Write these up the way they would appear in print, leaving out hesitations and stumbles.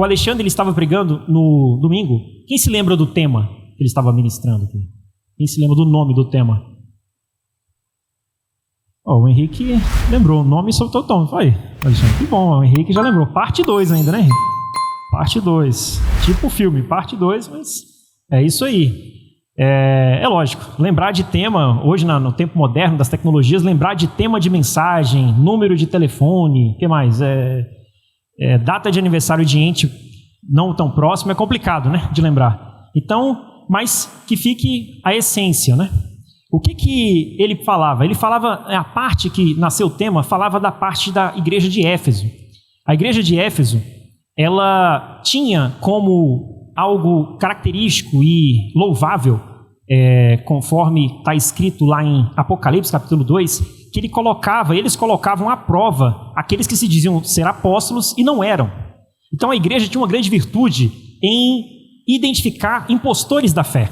o Alexandre ele estava pregando no domingo. Quem se lembra do tema que ele estava ministrando aqui? Quem se lembra do nome do tema? O Henrique lembrou o nome sobre o tom. Foi, Alexandre, que bom, o Henrique já lembrou. Parte 2 ainda, né, Henrique? Parte 2. Tipo filme, parte 2, mas é isso aí. É lógico, lembrar de tema, hoje no tempo moderno das tecnologias, lembrar de tema de mensagem, número de telefone, o que mais? Data de aniversário de ente não tão próximo é complicado, né, de lembrar. Então, mas que fique a essência, né? O que ele falava? Ele falava, a parte que nasceu o tema, falava da parte da igreja de Éfeso. A igreja de Éfeso, ela tinha como algo característico e louvável, conforme está escrito lá em Apocalipse, capítulo 2, que eles colocavam à prova aqueles que se diziam ser apóstolos e não eram. Então a igreja tinha uma grande virtude em identificar impostores da fé.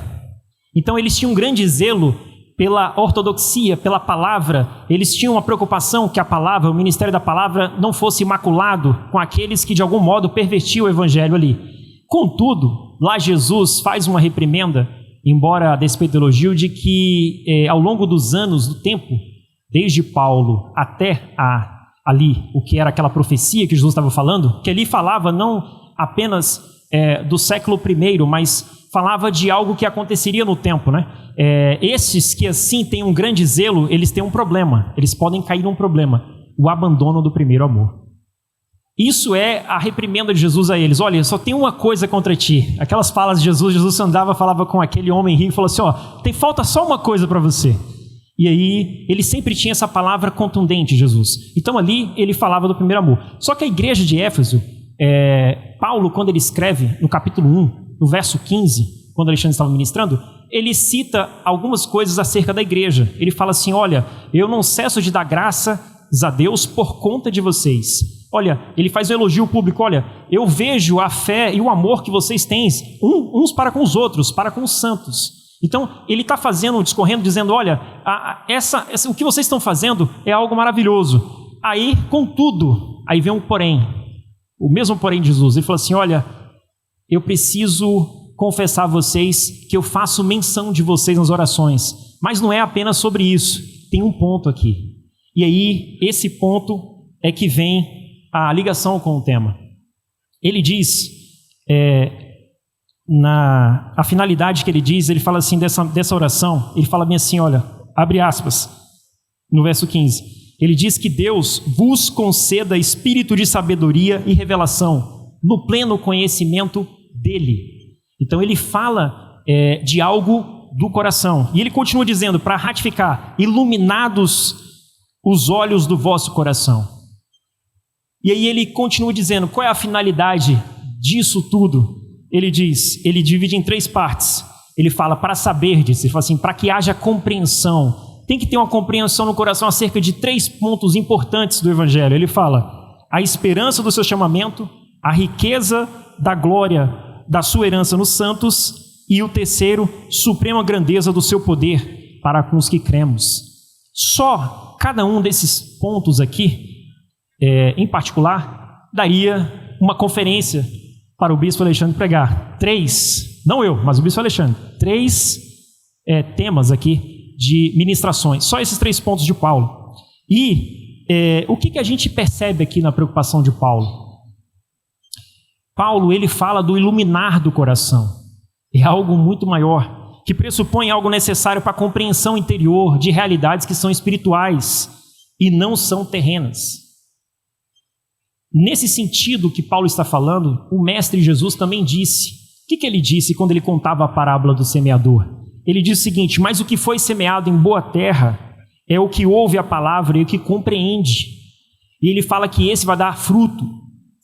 Então eles tinham um grande zelo pela ortodoxia, pela palavra. Eles tinham uma preocupação que a palavra, o ministério da palavra, não fosse imaculado com aqueles que de algum modo pervertiam o evangelho ali. Contudo, lá Jesus faz uma reprimenda, embora a despeito do elogio, de que ao longo dos anos, do tempo, desde Paulo até ali, o que era aquela profecia que Jesus estava falando, que ali falava não apenas do século I, mas falava de algo que aconteceria no tempo, né? Esses que assim têm um grande zelo, eles têm um problema, eles podem cair num problema, o abandono do primeiro amor. Isso é a reprimenda de Jesus a eles. Olha, só tem uma coisa contra ti. Aquelas falas de Jesus andava, falava com aquele homem rico e falou assim, falta só uma coisa para você. E aí, ele sempre tinha essa palavra contundente, Jesus. Então ali, ele falava do primeiro amor. Só que a igreja de Éfeso, Paulo, quando ele escreve no capítulo 1, no verso 15, quando Alexandre estava ministrando, ele cita algumas coisas acerca da igreja. Ele fala assim, olha, eu não cesso de dar graças a Deus por conta de vocês. Olha, ele faz um elogio público, olha, eu vejo a fé e o amor que vocês têm, uns para com os outros, para com os santos. Então, ele está discorrendo, dizendo, olha, o que vocês estão fazendo é algo maravilhoso. Aí, contudo, aí vem um porém, o mesmo porém de Jesus. Ele fala assim, olha, eu preciso confessar a vocês que eu faço menção de vocês nas orações, mas não é apenas sobre isso, tem um ponto aqui. E aí, esse ponto é que vem a ligação com o tema. Ele diz, a finalidade que ele diz, ele fala assim dessa oração, ele fala bem assim, olha, abre aspas, no verso 15, ele diz que Deus vos conceda espírito de sabedoria e revelação, no pleno conhecimento dele. Então ele fala de algo do coração, e ele continua dizendo, para ratificar, iluminados os olhos do vosso coração. E aí ele continua dizendo, qual é a finalidade disso tudo? Ele diz, ele divide em 3 partes. Ele fala, para saberdes, ele fala assim, para que haja compreensão. Tem que ter uma compreensão no coração acerca de 3 pontos importantes do Evangelho. Ele fala, a esperança do seu chamamento, a riqueza da glória da sua herança nos santos, e o terceiro, suprema grandeza do seu poder para com os que cremos. Só cada um desses pontos aqui, em particular, daria uma conferência para o bispo Alexandre pregar. 3, não eu, mas o bispo Alexandre, 3 temas aqui de ministrações, só esses 3 pontos de Paulo. E o que a gente percebe aqui na preocupação de Paulo? Paulo, ele fala do iluminar do coração, é algo muito maior, que pressupõe algo necessário para a compreensão interior de realidades que são espirituais e não são terrenas. Nesse sentido que Paulo está falando, o mestre Jesus também disse. O que ele disse quando ele contava a parábola do semeador? Ele diz o seguinte, mas o que foi semeado em boa terra é o que ouve a palavra e o que compreende. E ele fala que esse vai dar fruto.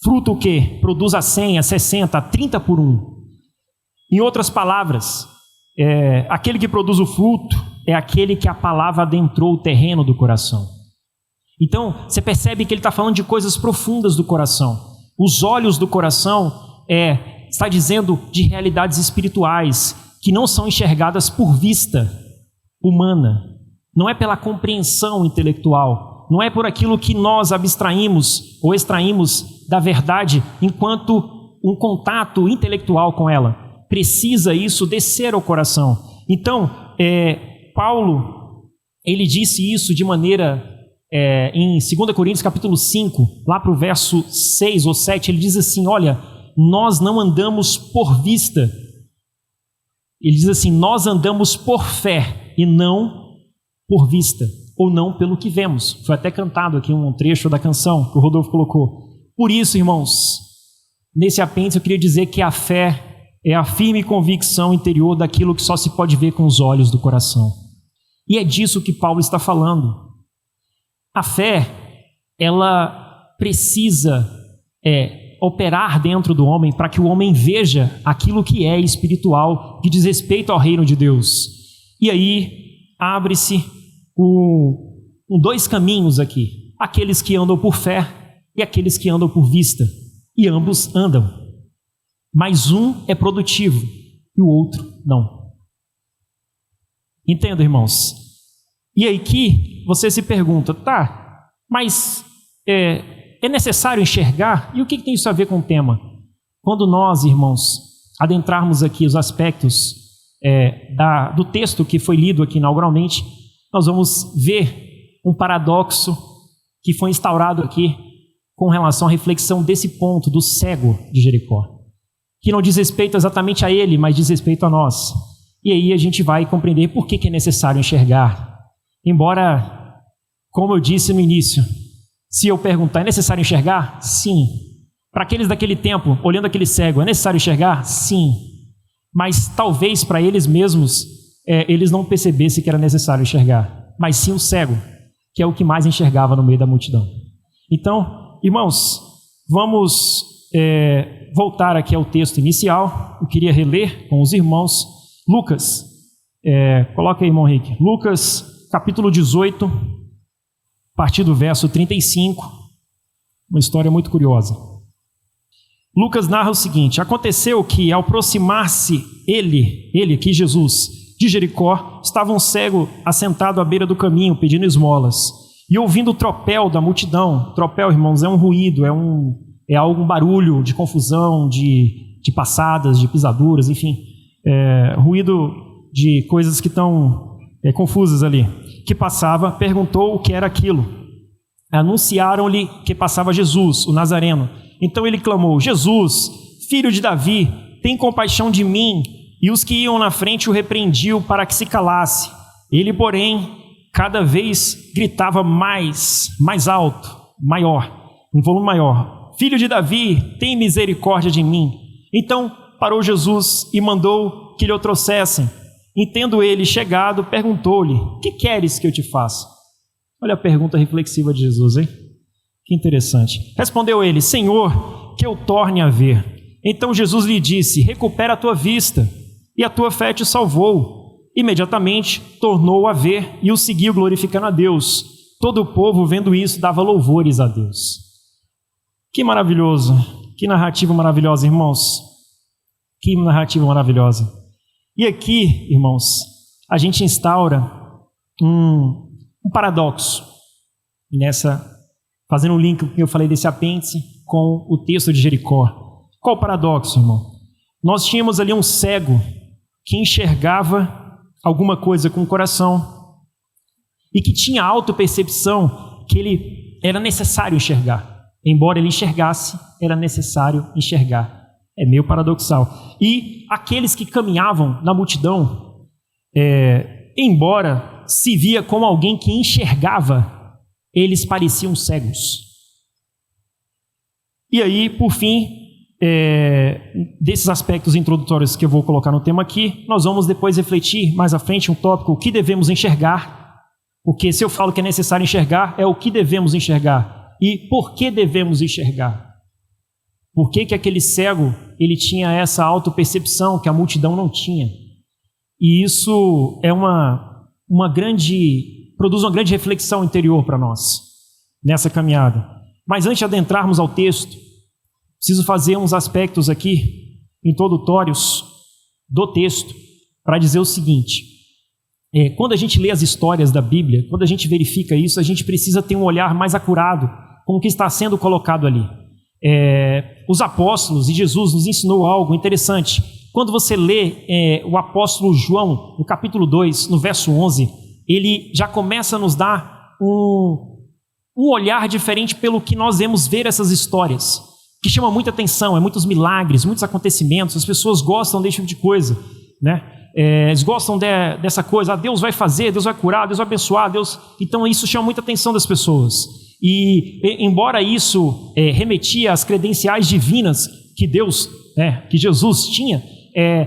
Fruto o quê? Produz a 100, a 60, a 30 por 1. Em outras palavras, aquele que produz o fruto é aquele que a palavra adentrou o terreno do coração. Então, você percebe que ele está falando de coisas profundas do coração. Os olhos do coração está dizendo de realidades espirituais que não são enxergadas por vista humana. Não é pela compreensão intelectual. Não é por aquilo que nós abstraímos ou extraímos da verdade enquanto um contato intelectual com ela. Precisa isso descer ao coração. Então, Paulo, ele disse isso de maneira, em 2 Coríntios capítulo 5, lá para o verso 6 ou 7, ele diz assim, olha, nós não andamos por vista. Ele diz assim, nós andamos por fé e não por vista, ou não pelo que vemos. Foi até cantado aqui um trecho da canção que o Rodolfo colocou. Por isso, irmãos, nesse apêndice eu queria dizer que a fé é a firme convicção interior daquilo que só se pode ver com os olhos do coração. E é disso que Paulo está falando. A fé, ela precisa operar dentro do homem para que o homem veja aquilo que é espiritual, que diz respeito ao reino de Deus. E aí abre-se dois caminhos aqui, aqueles que andam por fé e aqueles que andam por vista, e ambos andam, mas um é produtivo e o outro não. Entenda, irmãos? E aí que você se pergunta, tá, mas é necessário enxergar? E o que tem isso a ver com o tema? Quando nós, irmãos, adentrarmos aqui os aspectos do texto que foi lido aqui inauguralmente, nós vamos ver um paradoxo que foi instaurado aqui com relação à reflexão desse ponto do cego de Jericó, que não diz respeito exatamente a ele, mas diz respeito a nós. E aí a gente vai compreender por que é necessário enxergar. Embora, como eu disse no início, se eu perguntar, é necessário enxergar? Sim. Para aqueles daquele tempo, olhando aquele cego, é necessário enxergar? Sim. Mas talvez para eles mesmos, eles não percebessem que era necessário enxergar. Mas sim o cego, que é o que mais enxergava no meio da multidão. Então, irmãos, vamos voltar aqui ao texto inicial. Eu queria reler com os irmãos Lucas. Coloca aí, irmão Henrique. Lucas, capítulo 18, a partir do verso 35. Uma história muito curiosa. Lucas narra o seguinte: aconteceu que, ao aproximar-se ele aqui, Jesus, de Jericó, estava um cego assentado à beira do caminho, pedindo esmolas. E ouvindo o tropel da multidão, tropel, irmãos, é um ruído, algum barulho de confusão, de passadas, de pisaduras, enfim, ruído de coisas que estão confusas ali, que passava, perguntou o que era aquilo. Anunciaram-lhe que passava Jesus, o Nazareno. Então ele clamou: Jesus, filho de Davi, tem compaixão de mim. E os que iam na frente o repreendiam para que se calasse. Ele, porém, cada vez gritava mais alto, maior, um volume maior: Filho de Davi, tem misericórdia de mim. Então parou Jesus e mandou que lhe o trouxessem. E tendo ele chegado, perguntou-lhe: que queres que eu te faça? Olha a pergunta reflexiva de Jesus, hein? Que interessante. Respondeu ele: Senhor, que eu torne a ver. Então Jesus lhe disse: recupera a tua vista, e a tua fé te salvou. Imediatamente tornou a ver e o seguiu, glorificando a Deus. Todo o povo, vendo isso, dava louvores a Deus. Que maravilhoso, que narrativa maravilhosa, irmãos. Que narrativa maravilhosa. E aqui, irmãos, a gente instaura um paradoxo fazendo um link que eu falei desse apêndice com o texto de Jericó. Qual o paradoxo, irmão? Nós tínhamos ali um cego que enxergava alguma coisa com o coração e que tinha autopercepção que ele era necessário enxergar. Embora ele enxergasse, era necessário enxergar. É meio paradoxal. E aqueles que caminhavam na multidão, embora se via como alguém que enxergava, eles pareciam cegos. E aí, por fim, desses aspectos introdutórios que eu vou colocar no tema aqui, nós vamos depois refletir mais à frente um tópico: o que devemos enxergar. Porque se eu falo que é necessário enxergar, é o que devemos enxergar. E por que devemos enxergar? Por que aquele cego ele tinha essa autopercepção que a multidão não tinha? E isso é produz uma grande reflexão interior para nós, nessa caminhada. Mas antes de adentrarmos ao texto, preciso fazer uns aspectos aqui, introdutórios do texto, para dizer o seguinte: quando a gente lê as histórias da Bíblia, quando a gente verifica isso, a gente precisa ter um olhar mais acurado com o que está sendo colocado ali. os apóstolos e Jesus nos ensinou algo interessante. Quando você lê o apóstolo João, no capítulo 2, no verso 11, ele já começa a nos dar um olhar diferente pelo que nós vemos ver essas histórias, que chama muita atenção, muitos milagres, muitos acontecimentos, as pessoas gostam desse tipo de coisa, né? Eles gostam dessa coisa, Deus vai fazer, Deus vai curar, Deus vai abençoar, Deus... Então isso chama muita atenção das pessoas. E embora isso remetia às credenciais divinas que Deus, que Jesus tinha,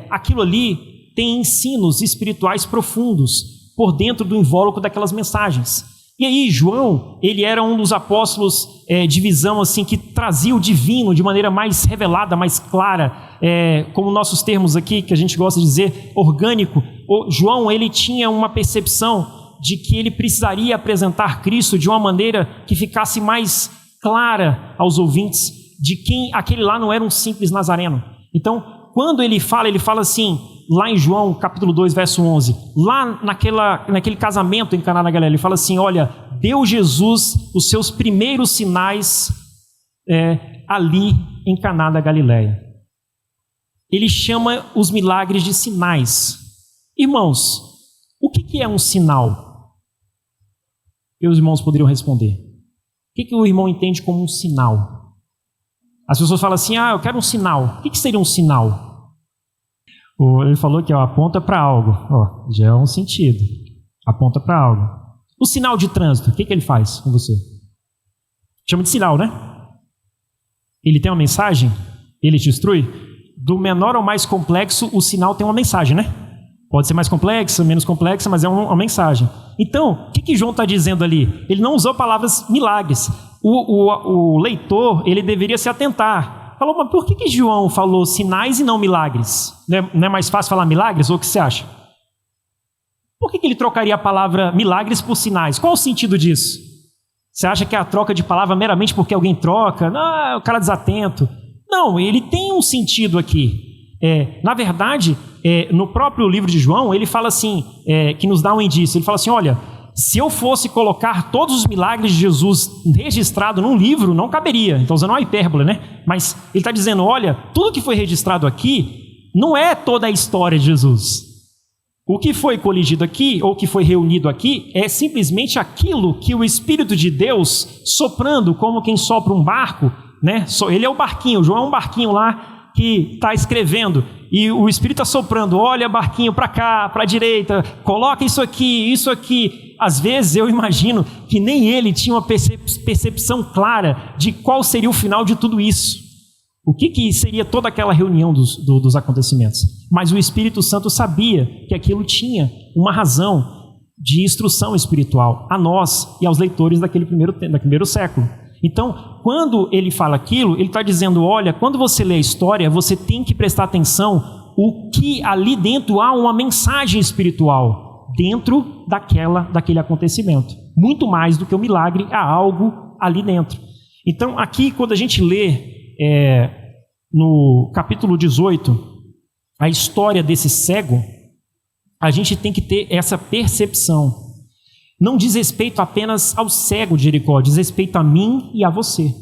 aquilo ali tem ensinos espirituais profundos por dentro do invólucro daquelas mensagens. E aí João, ele era um dos apóstolos de visão assim, que trazia o divino de maneira mais revelada, mais clara, como nossos termos aqui, que a gente gosta de dizer, orgânico. João, ele tinha uma percepção de que ele precisaria apresentar Cristo de uma maneira que ficasse mais clara aos ouvintes de quem aquele lá não era um simples nazareno. Então, quando ele fala assim, lá em João capítulo 2, verso 11, lá naquele casamento em Caná da Galileia, ele fala assim, olha, deu Jesus os seus primeiros sinais ali em Caná da Galileia. Ele chama os milagres de sinais. Irmãos, o que é um sinal? E os irmãos poderiam responder. O que o irmão entende como um sinal? As pessoas falam assim, eu quero um sinal. O que seria um sinal? Ele falou que aponta para algo. Já é um sentido. Aponta para algo. O sinal de trânsito, o que ele faz com você? Chama de sinal, né? Ele tem uma mensagem? Ele te instrui? Do menor ao mais complexo, o sinal tem uma mensagem, né? Pode ser mais complexa, menos complexa, mas é uma mensagem. Então, o que João está dizendo ali? Ele não usou palavras milagres. O leitor, ele deveria se atentar. Falou, mas por que João falou sinais e não milagres? Não é mais fácil falar milagres? Ou o que você acha? Por que ele trocaria a palavra milagres por sinais? Qual o sentido disso? Você acha que é a troca de palavra meramente porque alguém troca? Não, o cara desatento. Não, ele tem um sentido aqui. Na verdade, no próprio livro de João, ele fala assim, que nos dá um indício. Ele fala assim, olha, se eu fosse colocar todos os milagres de Jesus registrado num livro, não caberia. Então, usando uma hipérbole, né? Mas ele está dizendo, olha, tudo que foi registrado aqui não é toda a história de Jesus. O que foi coligido aqui, ou que foi reunido aqui, é simplesmente aquilo que o Espírito de Deus, soprando como quem sopra um barco, né? Ele é o barquinho, João é um barquinho lá, que está escrevendo, e o Espírito está soprando, olha barquinho para cá, para a direita, coloca isso aqui. Às vezes eu imagino que nem ele tinha uma percepção clara de qual seria o final de tudo isso. O que seria toda aquela reunião dos acontecimentos. Mas o Espírito Santo sabia que aquilo tinha uma razão de instrução espiritual a nós e aos leitores daquele primeiro século. Então, quando ele fala aquilo, ele está dizendo, olha, quando você lê a história, você tem que prestar atenção o que ali dentro há uma mensagem espiritual, dentro daquele acontecimento. Muito mais do que o milagre, há algo ali dentro. Então, aqui, quando a gente lê no capítulo 18, a história desse cego, a gente tem que ter essa percepção. Não diz respeito apenas ao cego de Jericó, diz respeito a mim e a você.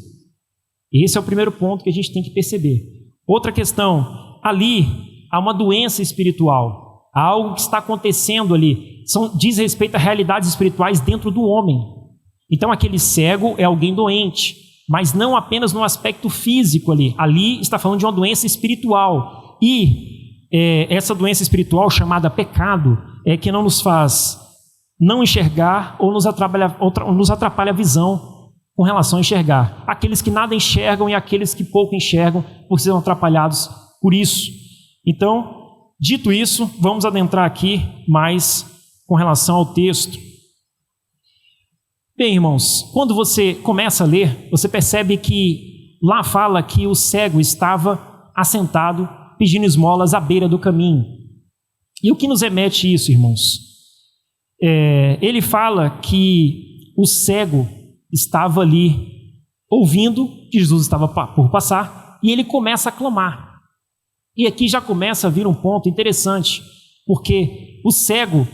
Esse é o primeiro ponto que a gente tem que perceber. Outra questão, ali há uma doença espiritual, há algo que está acontecendo ali, diz respeito a realidades espirituais dentro do homem. Então aquele cego é alguém doente, mas não apenas no aspecto físico ali está falando de uma doença espiritual. E essa doença espiritual chamada pecado é que não nos faz não enxergar ou nos atrapalha a visão com relação a enxergar. Aqueles que nada enxergam e aqueles que pouco enxergam por serem atrapalhados por isso. Então, dito isso, vamos adentrar aqui mais com relação ao texto. Bem, irmãos, quando você começa a ler, você percebe que lá fala que o cego estava assentado pedindo esmolas à beira do caminho. E o que nos remete isso, irmãos? Ele fala que o cego estava ali ouvindo que Jesus estava por passar e ele começa a clamar. E aqui já começa a vir um ponto interessante, porque o cego,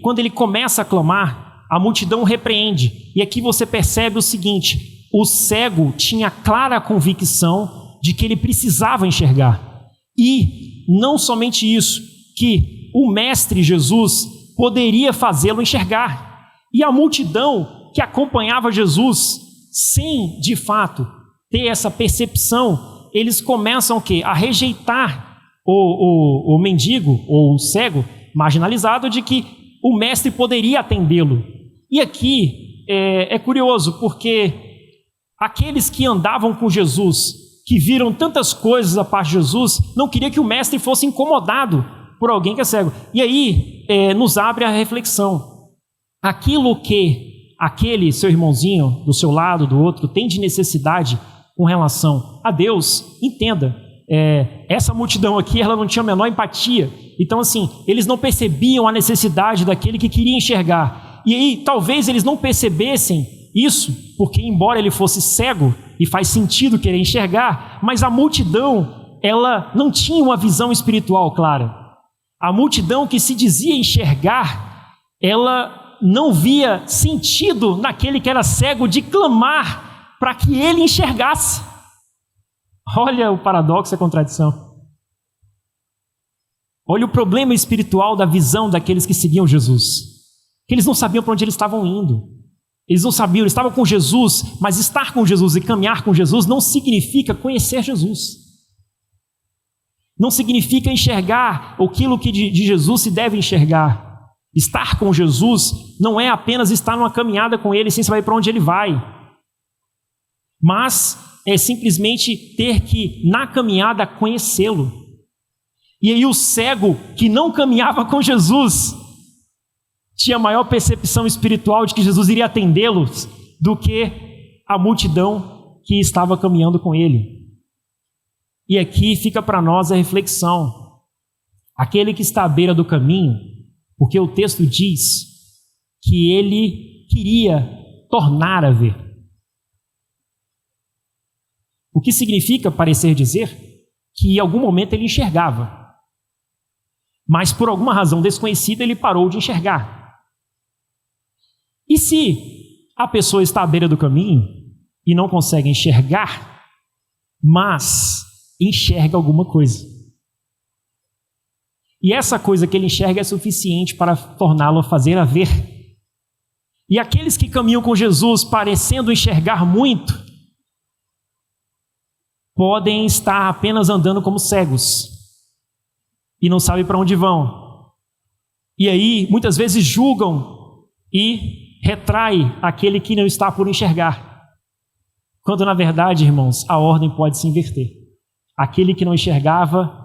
quando ele começa a clamar, a multidão repreende. E aqui você percebe o seguinte, o cego tinha clara convicção de que ele precisava enxergar. E não somente isso, que o Mestre Jesus poderia fazê-lo enxergar. E a multidão que acompanhava Jesus, sem de fato ter essa percepção, eles começam o quê? A rejeitar o mendigo ou o cego marginalizado de que o Mestre poderia atendê-lo. E aqui é curioso, porque aqueles que andavam com Jesus, que viram tantas coisas da parte de Jesus, não queria que o Mestre fosse incomodado por alguém que é cego. E aí nos abre a reflexão. Aquilo que aquele seu irmãozinho do seu lado, do outro, tem de necessidade com relação a Deus, entenda, essa multidão aqui, ela não tinha a menor empatia. Então assim, eles não percebiam a necessidade daquele que queria enxergar. E aí talvez eles não percebessem isso, porque embora ele fosse cego, e faz sentido querer enxergar, mas a multidão, ela não tinha uma visão espiritual clara. A multidão que se dizia enxergar, ela não via sentido naquele que era cego de clamar para que ele enxergasse. Olha o paradoxo e a contradição. Olha o problema espiritual da visão daqueles que seguiam Jesus. Que eles não sabiam para onde eles estavam indo. Eles não sabiam, eles estavam com Jesus, mas estar com Jesus e caminhar com Jesus não significa conhecer Jesus. Não significa enxergar aquilo que de Jesus se deve enxergar. Estar com Jesus não é apenas estar numa caminhada com Ele sem saber para onde Ele vai. Mas é simplesmente ter que, na caminhada, conhecê-lo. E aí o cego que não caminhava com Jesus tinha maior percepção espiritual de que Jesus iria atendê-los do que a multidão que estava caminhando com ele. E aqui fica para nós a reflexão. Aquele que está à beira do caminho, porque o texto diz que ele queria tornar a ver. O que significa parecer dizer que em algum momento ele enxergava, mas por alguma razão desconhecida ele parou de enxergar. E se a pessoa está à beira do caminho e não consegue enxergar, mas enxerga alguma coisa, e essa coisa que ele enxerga é suficiente para torná-lo a fazer a ver. E aqueles que caminham com Jesus parecendo enxergar muito, podem estar apenas andando como cegos e não sabem para onde vão. E aí muitas vezes julgam e retrai aquele que não está por enxergar. Quando na verdade, irmãos, a ordem pode se inverter. Aquele que não enxergava,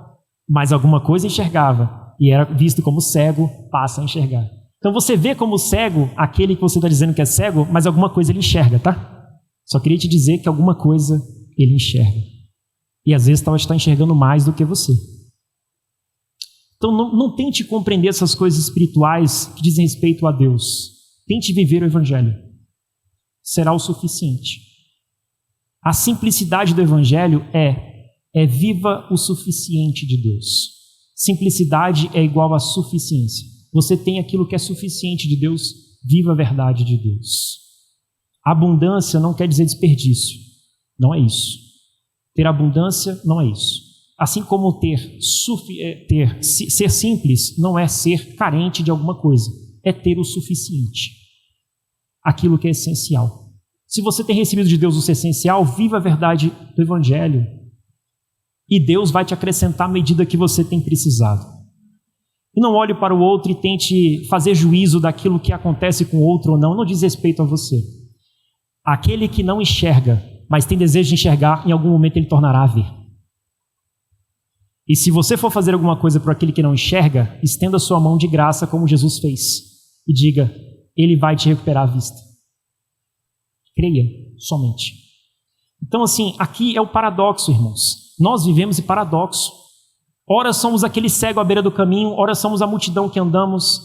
mas alguma coisa enxergava e era visto como cego, passa a enxergar. Então você vê como cego aquele que você está dizendo que é cego, mas alguma coisa ele enxerga, tá? Só queria te dizer que alguma coisa ele enxerga. E às vezes está enxergando mais do que você. Então não tente compreender essas coisas espirituais que dizem respeito a Deus. Tente viver o Evangelho. Será o suficiente. A simplicidade do Evangelho é viva o suficiente de Deus. Simplicidade é igual a suficiência. Você tem aquilo que é suficiente de Deus, viva a verdade de Deus. Abundância não quer dizer desperdício. Não é isso. Ter abundância não é isso. Assim como ser simples não é ser carente de alguma coisa. É ter o suficiente. Aquilo que é essencial. Se você tem recebido de Deus o essencial, viva a verdade do Evangelho. E Deus vai te acrescentar à medida que você tem precisado. E não olhe para o outro e tente fazer juízo daquilo que acontece com o outro ou não. Não diz respeito a você. Aquele que não enxerga, mas tem desejo de enxergar, em algum momento ele tornará a ver. E se você for fazer alguma coisa para aquele que não enxerga, estenda sua mão de graça como Jesus fez. E diga, ele vai te recuperar a vista. Creia somente. Então assim, aqui é o paradoxo, irmãos. Nós vivemos em paradoxo. Ora somos aquele cego à beira do caminho, ora somos a multidão que andamos,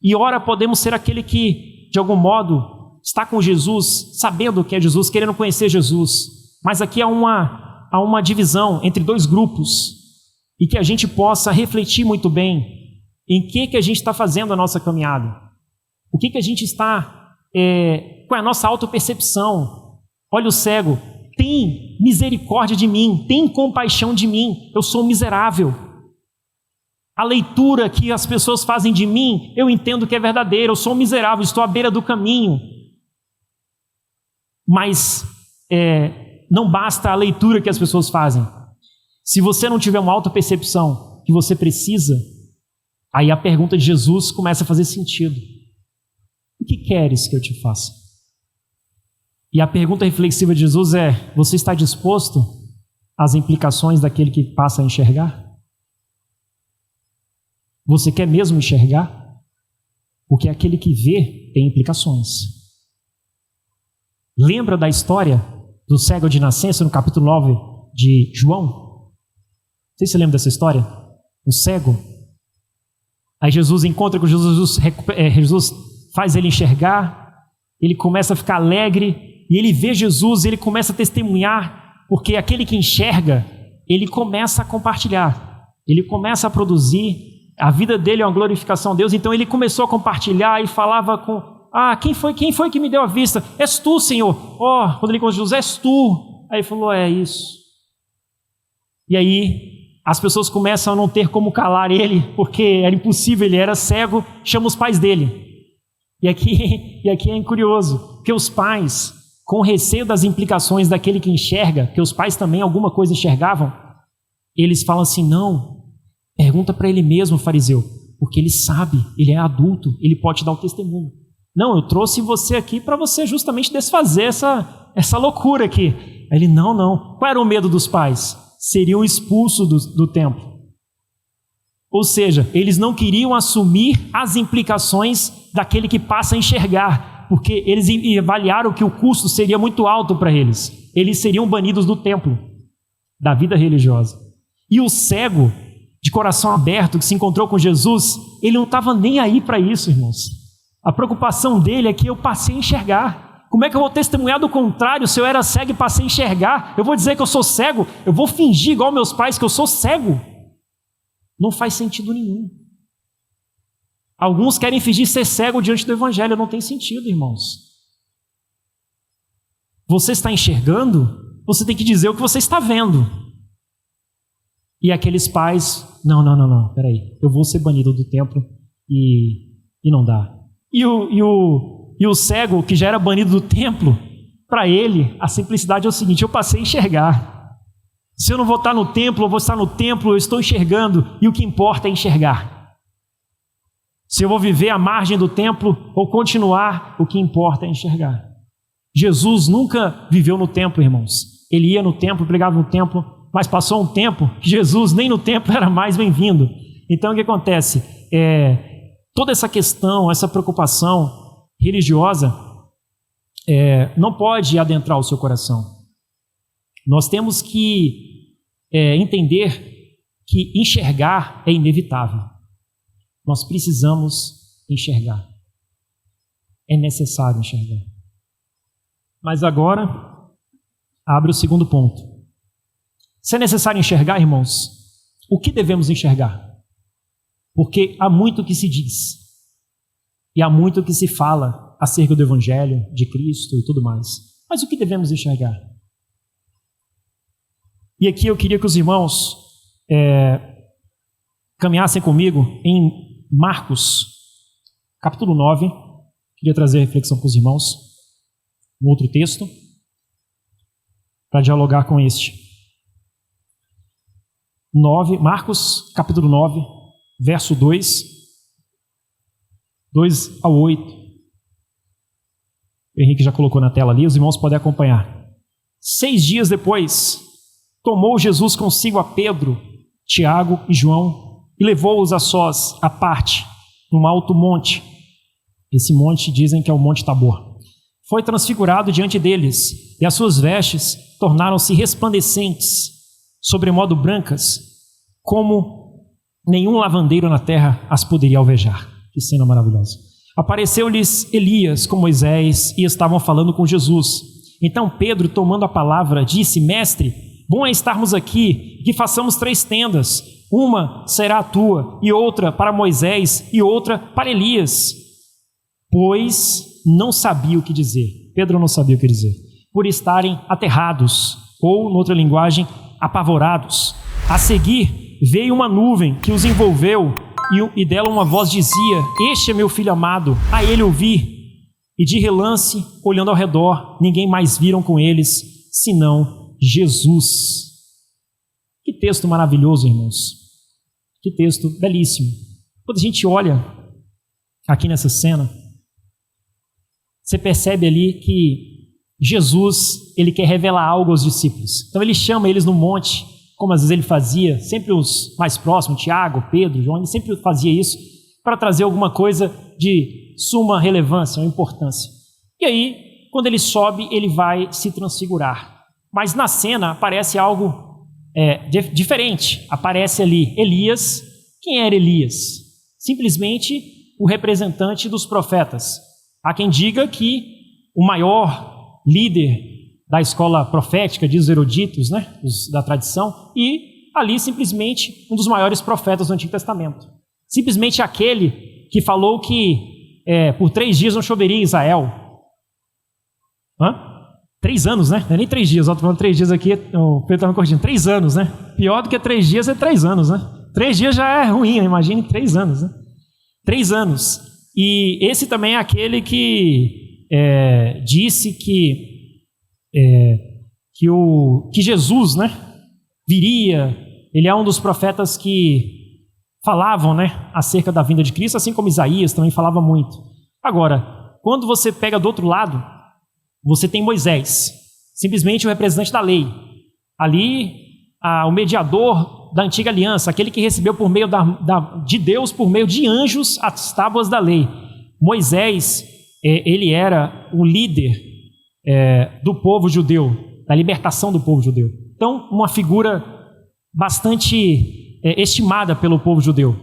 e ora podemos ser aquele que, de algum modo, está com Jesus, sabendo que é Jesus, querendo conhecer Jesus. Mas aqui há uma divisão entre dois grupos, e que a gente possa refletir muito bem em que a gente está fazendo a nossa caminhada. O que a gente está, qual é a nossa autopercepção, Olha o cego, tem misericórdia de mim, tem compaixão de mim, eu sou miserável. A leitura que as pessoas fazem de mim, eu entendo que é verdadeira, eu sou miserável, estou à beira do caminho. Mas não basta a leitura que as pessoas fazem. Se você não tiver uma autopercepção que você precisa, aí a pergunta de Jesus começa a fazer sentido. O que queres que eu te faça? E a pergunta reflexiva de Jesus é: você está disposto às implicações daquele que passa a enxergar? Você quer mesmo enxergar? Porque aquele que vê tem implicações. Lembra da história do cego de nascença no capítulo 9 de João? Não sei se você lembra dessa história. O cego. Aí Jesus encontra com Jesus, Jesus faz ele enxergar, ele começa a ficar alegre, e ele vê Jesus, ele começa a testemunhar, porque aquele que enxerga, ele começa a compartilhar, ele começa a produzir, a vida dele é uma glorificação a Deus. Então ele começou a compartilhar e falava com: quem foi que me deu a vista? És tu, Senhor. Quando ele encontrou Jesus, és tu. Aí ele falou: é isso. E aí as pessoas começam a não ter como calar ele, porque era impossível, ele era cego, chama os pais dele. E aqui é curioso, porque os pais, com receio das implicações daquele que enxerga, que os pais também alguma coisa enxergavam, eles falam assim: não, pergunta para ele mesmo, fariseu, porque ele sabe, ele é adulto, ele pode te dar o testemunho. Não, eu trouxe você aqui para você justamente desfazer essa loucura aqui. Aí ele: não. Qual era o medo dos pais? Seriam expulsos do templo. Ou seja, eles não queriam assumir as implicações daquele que passa a enxergar, porque eles avaliaram que o custo seria muito alto para eles. Eles seriam banidos do templo, da vida religiosa. E o cego, de coração aberto, que se encontrou com Jesus, ele não estava nem aí para isso, irmãos. A preocupação dele é que eu passei a enxergar. Como é que eu vou testemunhar do contrário se eu era cego e passei a enxergar? Eu vou dizer que eu sou cego? Eu vou fingir igual meus pais que eu sou cego? Não faz sentido nenhum. Alguns querem fingir ser cego diante do evangelho. Não tem sentido, irmãos. Você está enxergando? Você tem que dizer o que você está vendo. E aqueles pais: não, peraí, eu vou ser banido do templo e não dá. E o cego, que já era banido do templo, para ele, a simplicidade é o seguinte: eu passei a enxergar. Se eu não vou estar no templo, eu vou estar no templo, eu estou enxergando, e o que importa é enxergar. Se eu vou viver à margem do templo ou continuar, o que importa é enxergar. Jesus nunca viveu no templo, irmãos. Ele ia no templo, pregava no templo, mas passou um tempo que Jesus nem no templo era mais bem-vindo. Então o que acontece? Toda essa questão, essa preocupação religiosa não pode adentrar o seu coração. Nós temos que entender que enxergar é inevitável. Nós precisamos enxergar. É necessário enxergar. Mas agora, abre o segundo ponto. Se é necessário enxergar, irmãos, o que devemos enxergar? Porque há muito que se diz, e há muito que se fala acerca do Evangelho, de Cristo e tudo mais. Mas o que devemos enxergar? E aqui eu queria que os irmãos caminhassem comigo em Marcos, capítulo 9. Queria trazer reflexão para os irmãos, um outro texto, para dialogar com este. Marcos, capítulo 9, verso 2 ao 8. O Henrique já colocou na tela ali, os irmãos podem acompanhar. 6 dias depois, tomou Jesus consigo a Pedro, Tiago e João e levou-os a sós, à parte, num alto monte. Esse monte dizem que é o Monte Tabor. Foi transfigurado diante deles, e as suas vestes tornaram-se resplandecentes, sobremodo brancas, como nenhum lavandeiro na terra as poderia alvejar. Que cena maravilhosa. Apareceu-lhes Elias com Moisés e estavam falando com Jesus. Então Pedro, tomando a palavra, disse: Mestre, bom é estarmos aqui, que façamos 3 tendas. Uma será a tua, e outra para Moisés, e outra para Elias. Pois não sabia o que dizer. Pedro não sabia o que dizer. por estarem aterrados, ou, em outra linguagem, apavorados. A seguir, veio uma nuvem que os envolveu, e dela uma voz dizia: este é meu filho amado, a ele ouvi. E de relance, olhando ao redor, ninguém mais viram com eles, senão Jesus. Que texto maravilhoso, irmãos. Que texto belíssimo. Quando a gente olha aqui nessa cena, você percebe ali que Jesus, ele quer revelar algo aos discípulos. Então ele chama eles no monte, como às vezes ele fazia, sempre os mais próximos, Tiago, Pedro, João, ele sempre fazia isso para trazer alguma coisa de suma relevância ou importância. E aí, quando ele sobe, ele vai se transfigurar. Mas na cena aparece algo diferente. Aparece ali Elias. Quem era Elias? Simplesmente o representante dos profetas. Há quem diga que o maior líder da escola profética, diz os eruditos, né, da tradição, e ali simplesmente um dos maiores profetas do Antigo Testamento. Simplesmente aquele que falou que por 3 dias não choveria em Israel. 3 anos, né? Não é nem 3 dias, eu estou falando 3 dias aqui, o Pedro está me corrigindo. 3 anos, né? Pior do que 3 dias é 3 anos, né? 3 dias já é ruim, né? Imagine 3 anos, né? 3 anos. E esse também é aquele que disse que Jesus, né, viria. Ele é um dos profetas que falavam, né, acerca da vinda de Cristo, assim como Isaías também falava muito. Agora, quando você pega do outro lado, você tem Moisés, simplesmente o representante da lei. Ali, o mediador da antiga aliança, aquele que recebeu por meio de Deus, por meio de anjos, as tábuas da lei. Moisés, ele era o líder do povo judeu, da libertação do povo judeu. Então, uma figura bastante estimada pelo povo judeu.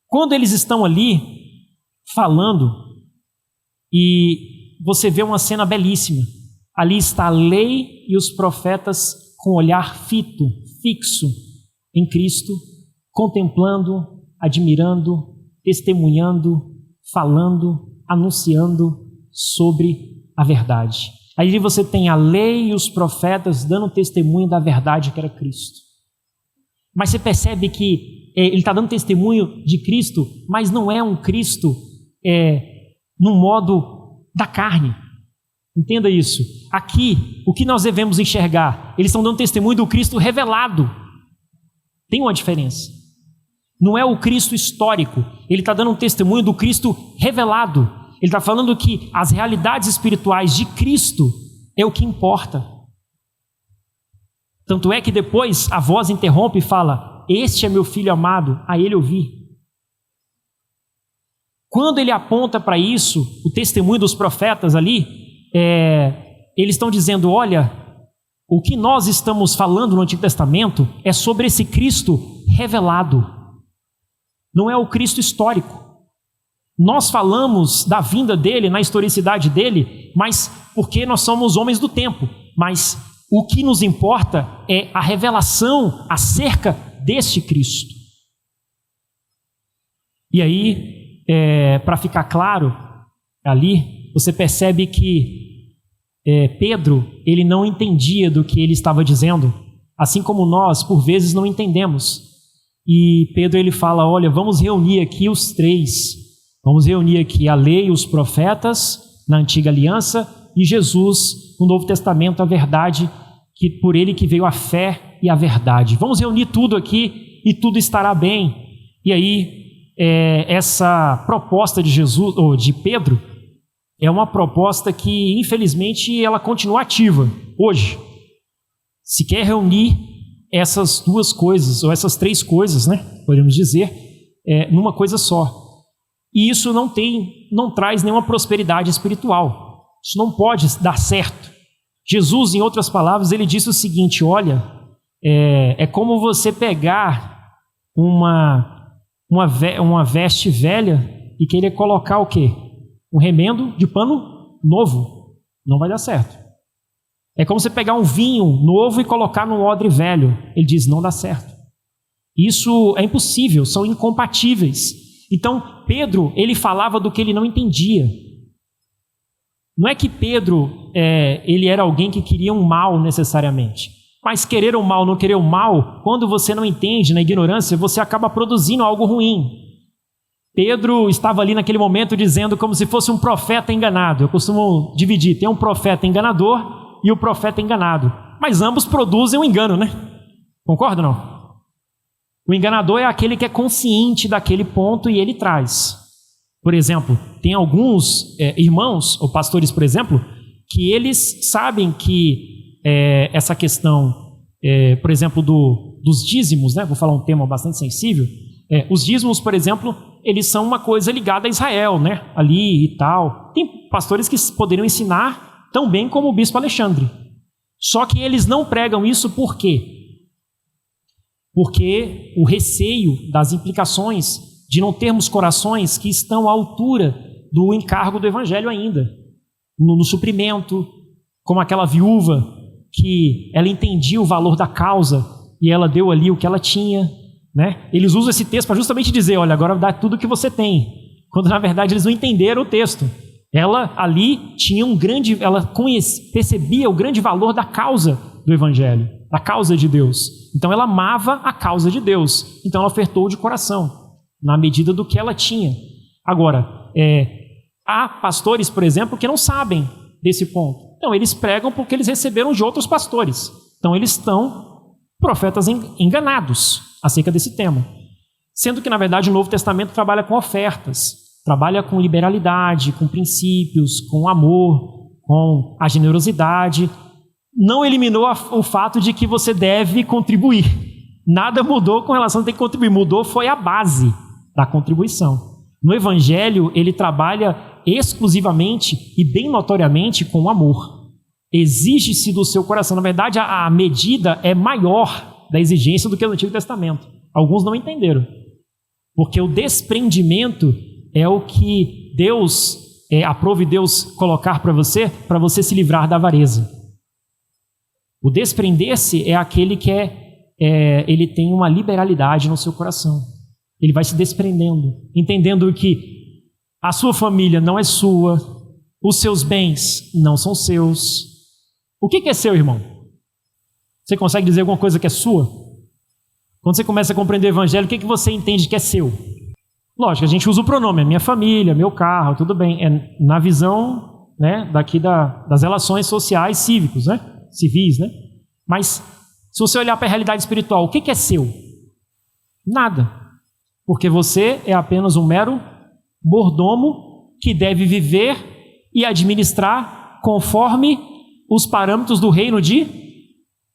Quando eles estão ali falando, e você vê uma cena belíssima, ali está a lei e os profetas com olhar fixo em Cristo, contemplando, admirando, testemunhando, falando, anunciando sobre a verdade. Aí você tem a lei e os profetas dando testemunho da verdade que era Cristo. Mas você percebe que ele está dando testemunho de Cristo, mas não é um Cristo no modo da carne. Entenda isso. Aqui, o que nós devemos enxergar? Eles estão dando testemunho do Cristo revelado. Tem uma diferença. Não é o Cristo histórico. Ele está dando um testemunho do Cristo revelado. Ele está falando que as realidades espirituais de Cristo é o que importa. Tanto é que depois a voz interrompe e fala: este é meu filho amado, a ele ouvi. Quando ele aponta para isso, o testemunho dos profetas ali, eles estão dizendo: olha, o que nós estamos falando no Antigo Testamento é sobre esse Cristo revelado. Não é o Cristo histórico. Nós falamos da vinda dele, na historicidade dele, mas porque nós somos homens do tempo. Mas o que nos importa é a revelação acerca deste Cristo. E aí, para ficar claro, ali, você percebe que Pedro, ele não entendia do que ele estava dizendo, assim como nós, por vezes, não entendemos. E Pedro, ele fala: olha, vamos reunir aqui os 3. Vamos reunir aqui a lei e os profetas na antiga aliança e Jesus no Novo Testamento, a verdade, que por ele que veio a fé e a verdade. Vamos reunir tudo aqui e tudo estará bem. E aí, essa proposta de Jesus, ou de Pedro, é uma proposta que, infelizmente, ela continua ativa hoje. Se quer reunir essas 2 coisas, ou essas 3 coisas, né, podemos dizer, numa coisa só. E isso não traz nenhuma prosperidade espiritual. Isso não pode dar certo. Jesus, em outras palavras, ele disse o seguinte: olha, é como você pegar uma veste velha e querer colocar o quê? Um remendo de pano novo. Não vai dar certo. É como você pegar um vinho novo e colocar num odre velho. Ele diz: não dá certo. Isso é impossível, são incompatíveis. Então, Pedro, ele falava do que ele não entendia. Não é que Pedro ele era alguém que queria um mal necessariamente. Mas querer o mal, não querer o mal, quando você não entende, na ignorância, você acaba produzindo algo ruim. Pedro estava ali naquele momento dizendo como se fosse um profeta enganado. Eu costumo dividir, tem um profeta enganador e o profeta enganado. Mas ambos produzem um engano, né? Concorda ou não? O enganador é aquele que é consciente daquele ponto e ele traz. Por exemplo, tem alguns irmãos, ou pastores, por exemplo, que eles sabem que essa questão, por exemplo, dos dízimos, né? Vou falar um tema bastante sensível. Os dízimos, por exemplo, eles são uma coisa ligada a Israel, né? Ali e tal. Tem pastores que poderiam ensinar tão bem como o bispo Alexandre. Só que eles não pregam isso por quê? Porque o receio das implicações de não termos corações que estão à altura do encargo do evangelho ainda, no suprimento, como aquela viúva que ela entendia o valor da causa e ela deu ali o que ela tinha, né? Eles usam esse texto para justamente dizer, olha, agora dá tudo o que você tem, quando na verdade eles não entenderam o texto. Ela ali tinha ela percebia o grande valor da causa do evangelho, da causa de Deus. Então ela amava a causa de Deus, então ela ofertou de coração, na medida do que ela tinha. Agora, há pastores, por exemplo, que não sabem desse ponto. Então, eles pregam porque eles receberam de outros pastores. Então, eles estão profetas enganados acerca desse tema. Sendo que, na verdade, o Novo Testamento trabalha com ofertas, trabalha com liberalidade, com princípios, com amor, com a generosidade. Não eliminou o fato de que você deve contribuir. Nada mudou com relação a ter que contribuir. Mudou foi a base da contribuição. No Evangelho, ele trabalha exclusivamente e bem notoriamente com o amor. Exige-se do seu coração. Na verdade, a medida é maior da exigência do que no Antigo Testamento. Alguns não entenderam. Porque o desprendimento é o que Deus, aprove Deus colocar para você se livrar da avareza. O desprender-se é aquele que ele tem uma liberalidade no seu coração. Ele vai se desprendendo, entendendo que a sua família não é sua, os seus bens não são seus. O que é seu, irmão? Você consegue dizer alguma coisa que é sua? Quando você começa a compreender o evangelho, o que você entende que é seu? Lógico, a gente usa o pronome, minha família, meu carro, tudo bem. É na visão, né, daqui das relações sociais, civis, né? Mas se você olhar para a realidade espiritual, o que é seu? Nada. Porque você é apenas um mero mordomo que deve viver e administrar conforme os parâmetros do reino de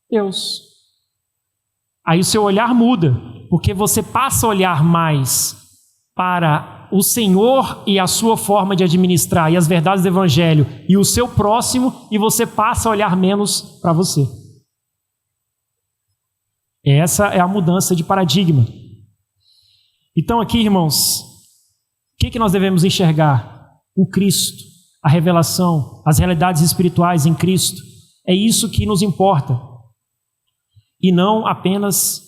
Deus. Aí o seu olhar muda, porque você passa a olhar mais para o Senhor e a sua forma de administrar e as verdades do evangelho e o seu próximo, e você passa a olhar menos para você. Essa é a mudança de paradigma. Então aqui, irmãos, o que nós devemos enxergar? O Cristo, a revelação, as realidades espirituais em Cristo. É isso que nos importa. E não apenas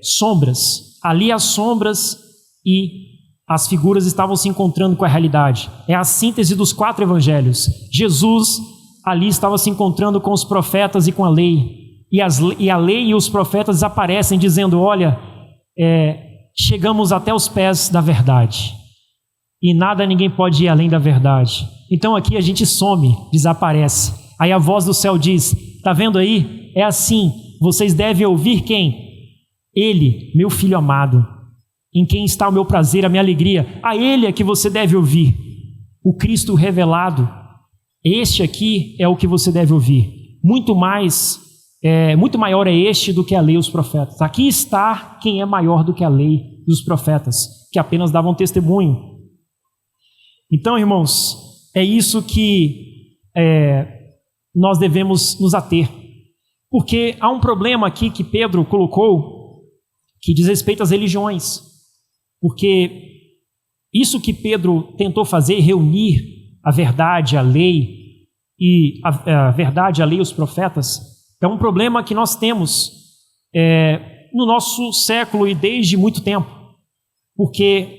sombras. Ali as sombras e as figuras estavam se encontrando com a realidade. É a síntese dos 4 evangelhos. Jesus ali estava se encontrando com os profetas e com a lei. E a lei e os profetas aparecem dizendo, olha, chegamos até os pés da verdade. E nada, ninguém pode ir além da verdade. Então aqui a gente some, desaparece. Aí a voz do céu diz, está vendo aí? É assim, vocês devem ouvir quem? Ele, meu filho amado, em quem está o meu prazer, a minha alegria. A ele é que você deve ouvir. O Cristo revelado. Este aqui é o que você deve ouvir. Muito maior é este do que a lei e os profetas. Aqui está quem é maior do que a lei e os profetas, que apenas davam testemunho. Então, irmãos, é isso que nós devemos nos ater. Porque há um problema aqui que Pedro colocou, que diz respeito às religiões. Porque isso que Pedro tentou fazer, reunir a verdade, a lei, e a verdade, a lei e os profetas, é um problema que nós temos no nosso século e desde muito tempo. Porque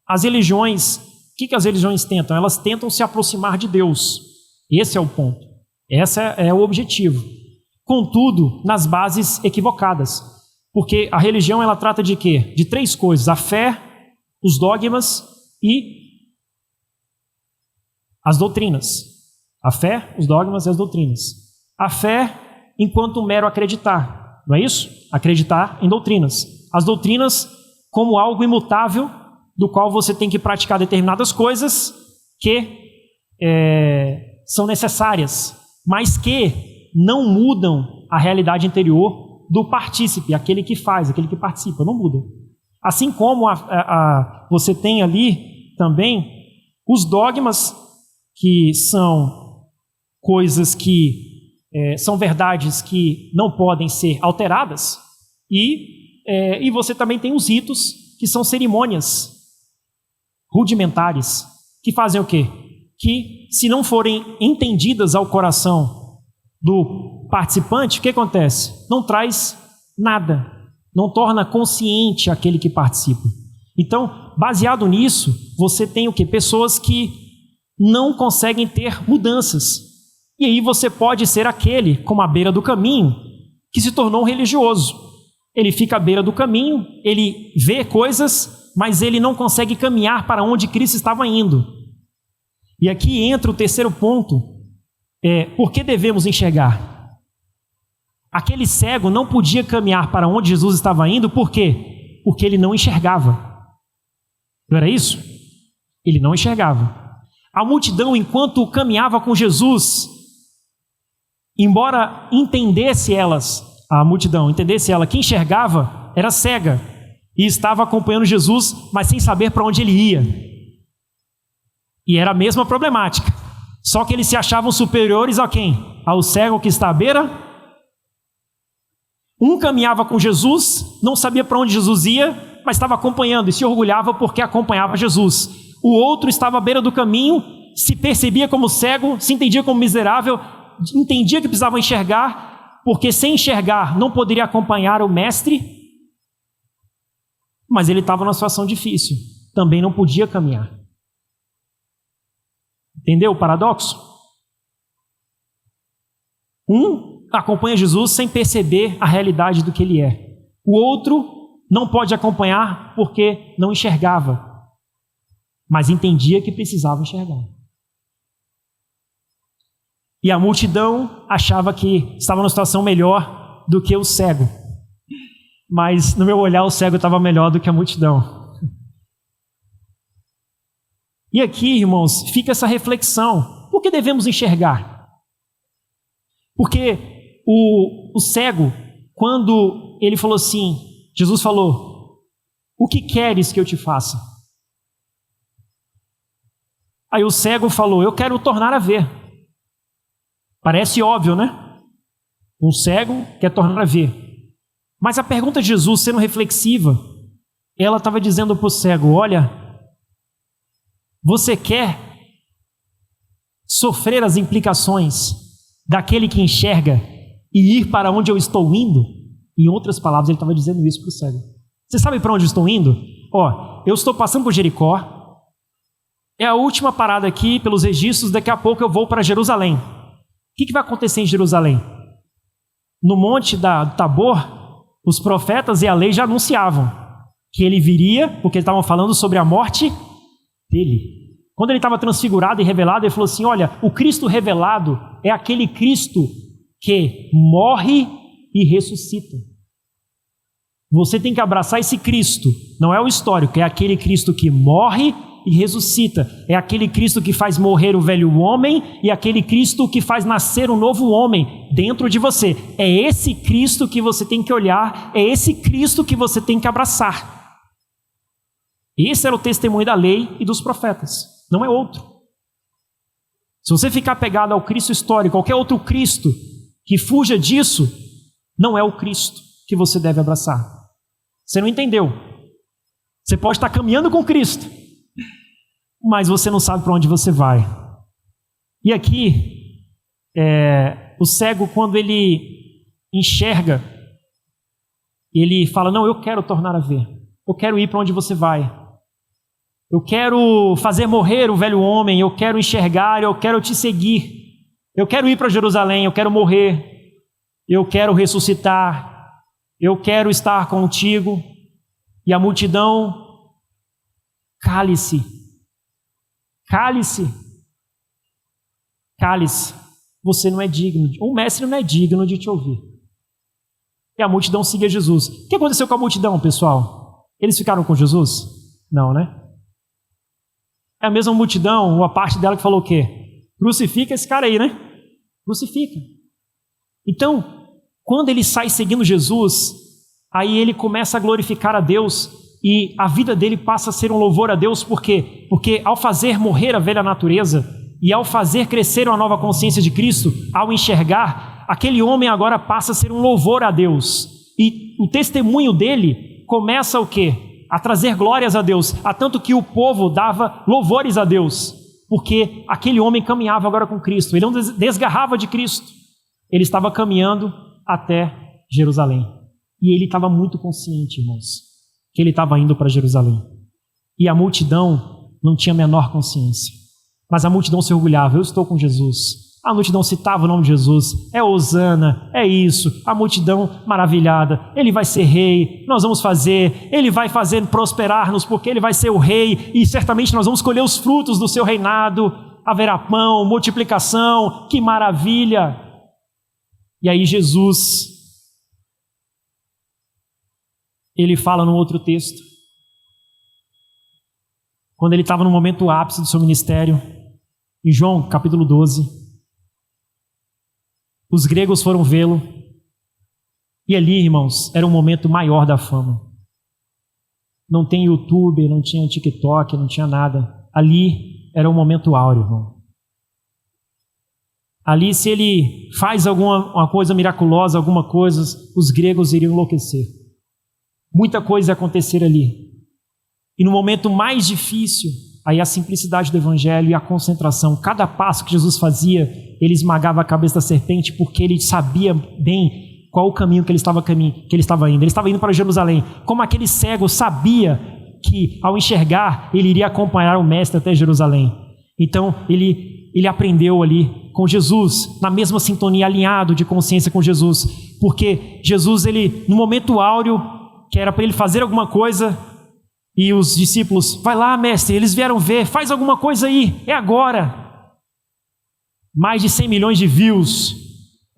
as religiões, que as religiões tentam? Elas tentam se aproximar de Deus. Esse é o ponto. Esse é o objetivo. Contudo, nas bases equivocadas. Porque a religião, ela trata de quê? De 3 coisas: a fé, os dogmas e as doutrinas. A fé, os dogmas e as doutrinas. A fé enquanto mero acreditar, não é isso? Acreditar em doutrinas. As doutrinas como algo imutável, do qual você tem que praticar determinadas coisas que são necessárias, mas que não mudam a realidade interior do partícipe, aquele que faz, aquele que participa, não muda. Assim como você tem ali também os dogmas, que são coisas que são verdades que não podem ser alteradas, e você também tem os ritos, que são cerimônias rudimentares, que fazem o quê? Que, se não forem entendidas ao coração do participante, o que acontece? Não traz nada, não torna consciente aquele que participa. Então, baseado nisso, você tem o quê? Pessoas que não conseguem ter mudanças. E aí você pode ser aquele, como à beira do caminho, que se tornou um religioso. Ele fica à beira do caminho, ele vê coisas, mas ele não consegue caminhar para onde Cristo estava indo. E aqui entra o terceiro ponto: por que devemos enxergar? Aquele cego não podia caminhar para onde Jesus estava indo, por quê? Porque ele não enxergava. Não era isso? Ele não enxergava. A multidão, enquanto caminhava com Jesus, embora a multidão entendesse ela que enxergava, era cega e estava acompanhando Jesus, mas sem saber para onde ele ia. E era a mesma problemática, só que eles se achavam superiores a quem? Ao cego que está à beira. Um caminhava com Jesus, não sabia para onde Jesus ia, mas estava acompanhando e se orgulhava porque acompanhava Jesus. O outro estava à beira do caminho, se percebia como cego, se entendia como miserável, entendia que precisava enxergar, porque sem enxergar não poderia acompanhar o mestre, mas ele estava numa situação difícil, também não podia caminhar. Entendeu o paradoxo? Um acompanha Jesus sem perceber a realidade do que ele é. O outro não pode acompanhar porque não enxergava, mas entendia que precisava enxergar. E a multidão achava que estava numa situação melhor do que o cego. Mas, no meu olhar, o cego estava melhor do que a multidão. E aqui, irmãos, fica essa reflexão. Por que devemos enxergar? Porque o cego, quando ele falou assim, Jesus falou: o que queres que eu te faça? Aí o cego falou: eu quero tornar a ver. Parece óbvio, né? Um cego quer tornar a ver. Mas a pergunta de Jesus, sendo reflexiva, ela estava dizendo para o cego: olha, você quer sofrer as implicações daquele que enxerga e ir para onde eu estou indo? Em outras palavras, ele estava dizendo isso para o cego. Você sabe para onde eu estou indo? Eu estou passando por Jericó, é a última parada aqui pelos registros, daqui a pouco eu vou para Jerusalém. O que vai acontecer em Jerusalém? No monte do Tabor, os profetas e a lei já anunciavam que ele viria, porque eles estavam falando sobre a morte dele. Quando ele estava transfigurado e revelado, ele falou assim: olha, o Cristo revelado é aquele Cristo que morre e ressuscita. Você tem que abraçar esse Cristo, não é o histórico, é aquele Cristo que morre e ressuscita. É aquele Cristo que faz morrer o velho homem e aquele Cristo que faz nascer um novo homem dentro de você. É esse Cristo que você tem que olhar, é esse Cristo que você tem que abraçar. Esse era o testemunho da lei e dos profetas, não é outro. Se você ficar pegado ao Cristo histórico, qualquer outro Cristo que fuja disso, não é o Cristo que você deve abraçar. Você não entendeu. Você pode estar caminhando com Cristo, mas você não sabe para onde você vai. E aqui, o cego, quando ele enxerga, ele fala: não, eu quero tornar a ver, eu quero ir para onde você vai. Eu quero fazer morrer o velho homem, eu quero enxergar, eu quero te seguir. Eu quero ir para Jerusalém, eu quero morrer, eu quero ressuscitar, eu quero estar contigo. E a multidão, cale-se, cale-se, cale-se, você não é digno, o mestre não é digno de te ouvir. E a multidão seguia Jesus. O que aconteceu com a multidão, pessoal? Eles ficaram com Jesus? Não, né? É a mesma multidão, ou a parte dela que falou o quê? Crucifica esse cara aí, né? Crucifica. Então, quando ele sai seguindo Jesus, aí ele começa a glorificar a Deus e a vida dele passa a ser um louvor a Deus. Por quê? Porque ao fazer morrer a velha natureza e ao fazer crescer uma nova consciência de Cristo, ao enxergar, aquele homem agora passa a ser um louvor a Deus. E o testemunho dele começa o quê? A trazer glórias a Deus, a tanto que o povo dava louvores a Deus, porque aquele homem caminhava agora com Cristo, ele não desgarrava de Cristo, ele estava caminhando até Jerusalém, e ele estava muito consciente, irmãos, que ele estava indo para Jerusalém, e a multidão não tinha a menor consciência, mas a multidão se orgulhava, eu estou com Jesus. A multidão citava o nome de Jesus, é Hosana, é isso, a multidão maravilhada, ele vai ser rei, nós vamos fazer, ele vai fazer prosperar-nos porque ele vai ser o rei e certamente nós vamos colher os frutos do seu reinado, haverá pão, multiplicação, que maravilha. E aí Jesus, ele fala no outro texto, quando ele estava no momento ápice do seu ministério, em João capítulo 12, os gregos foram vê-lo, e ali, irmãos, era um momento maior da fama. Não tem YouTube, não tinha TikTok, não tinha nada. Ali era um momento áureo, irmão. Ali, se ele faz uma coisa miraculosa, alguma coisa, os gregos iriam enlouquecer. Muita coisa ia acontecer ali. E no momento mais difícil, aí a simplicidade do evangelho e a concentração, cada passo que Jesus fazia, ele esmagava a cabeça da serpente, porque ele sabia bem qual o caminho que ele estava indo. Ele estava indo para Jerusalém. Como aquele cego sabia que ao enxergar, ele iria acompanhar o mestre até Jerusalém. Então, ele aprendeu ali com Jesus, na mesma sintonia, alinhado de consciência com Jesus, porque Jesus, ele, no momento áureo, que era para ele fazer alguma coisa, e os discípulos, vai lá, mestre, eles vieram ver, faz alguma coisa aí, é agora. Mais de 100 milhões de views,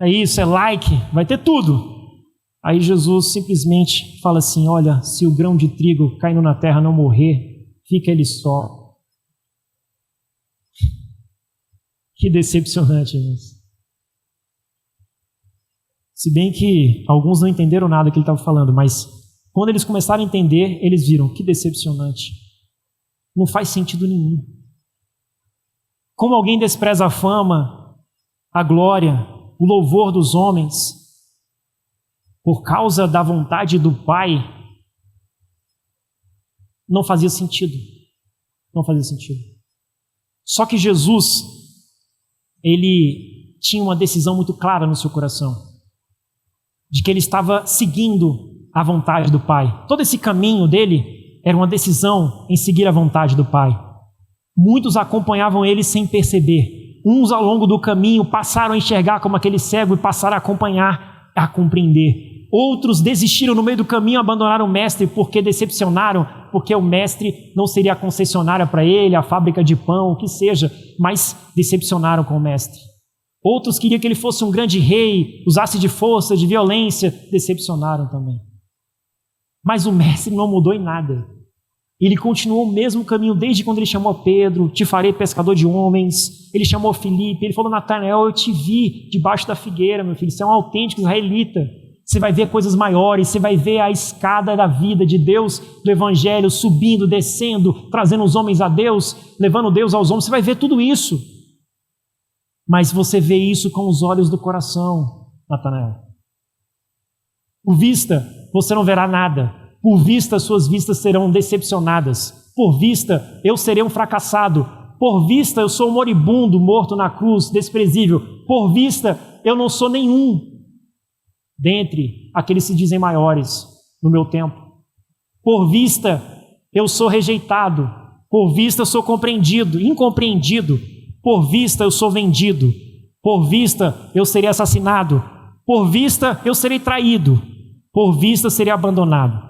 é isso, é like, vai ter tudo. Aí Jesus simplesmente fala assim, olha, se o grão de trigo caindo na terra não morrer, fica ele só. Que decepcionante, irmãos. Se bem que alguns não entenderam nada que ele estava falando, mas quando eles começaram a entender, eles viram, que decepcionante. Não faz sentido nenhum. Como alguém despreza a fama, a glória, o louvor dos homens, por causa da vontade do Pai, não fazia sentido. Não fazia sentido. Só que Jesus, ele tinha uma decisão muito clara no seu coração, de que ele estava seguindo a vontade do Pai. Todo esse caminho dele era uma decisão em seguir a vontade do Pai. Muitos acompanhavam ele sem perceber. Uns ao longo do caminho passaram a enxergar como aquele cego e passaram a acompanhar, a compreender. Outros desistiram no meio do caminho, abandonaram o mestre porque decepcionaram, porque o mestre não seria a concessionária para ele, a fábrica de pão, o que seja, mas decepcionaram com o mestre. Outros queriam que ele fosse um grande rei, usasse de força, de violência, decepcionaram também. Mas o mestre não mudou em nada. Ele continuou o mesmo caminho desde quando ele chamou Pedro, te farei pescador de homens. Ele chamou Filipe, ele falou, Natanael, eu te vi debaixo da figueira, meu filho, você é um autêntico israelita. Você vai ver coisas maiores, você vai ver a escada da vida de Deus, do evangelho, subindo, descendo, trazendo os homens a Deus, levando Deus aos homens, você vai ver tudo isso. Mas você vê isso com os olhos do coração, Natanael. Por vista, você não verá nada. Por vista, suas vistas serão decepcionadas. Por vista, eu serei um fracassado. Por vista, eu sou um moribundo, morto na cruz, desprezível. Por vista, eu não sou nenhum dentre aqueles que se dizem maiores no meu tempo. Por vista, eu sou rejeitado. Por vista eu sou compreendido, incompreendido. Por vista eu sou vendido. Por vista eu serei assassinado. Por vista eu serei traído. Por vista serei abandonado.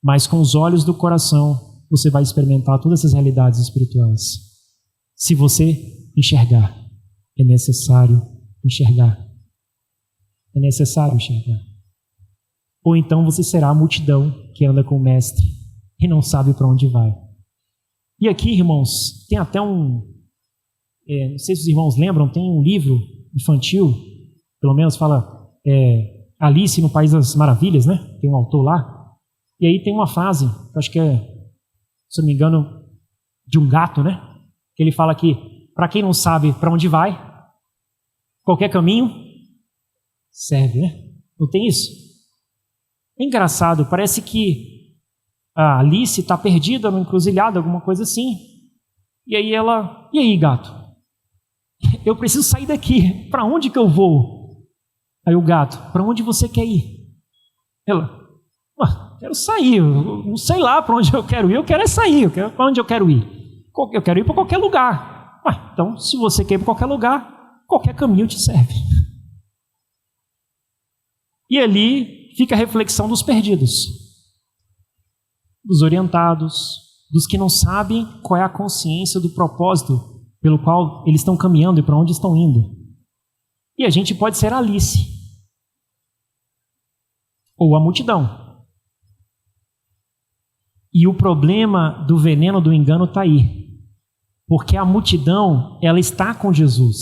Mas com os olhos do coração você vai experimentar todas essas realidades espirituais. Se você enxergar, é necessário enxergar. É necessário enxergar. Ou então você será a multidão que anda com o mestre e não sabe para onde vai. E aqui, irmãos, tem até não sei se os irmãos lembram, tem um livro infantil, pelo menos fala Alice no País das Maravilhas, né? Tem um autor lá. E aí tem uma frase, que acho que se não me engano, de um gato, né? Que ele fala que, para quem não sabe para onde vai, qualquer caminho serve, né? Não tem isso? É engraçado, parece que a Alice está perdida numa encruzilhada, alguma coisa assim. E aí e aí, gato? Eu preciso sair daqui. Para onde que eu vou? Aí o gato, para onde você quer ir? Ela, quero sair, eu não sei lá para onde eu quero ir, eu quero é sair, para onde eu quero ir? Eu quero ir para qualquer lugar. Então, se você quer ir para qualquer lugar, qualquer caminho te serve. E ali fica a reflexão dos perdidos, dos orientados, dos que não sabem qual é a consciência do propósito pelo qual eles estão caminhando e para onde estão indo. E a gente pode ser a Alice ou a multidão. E o problema do veneno do engano está aí. Porque a multidão, ela está com Jesus,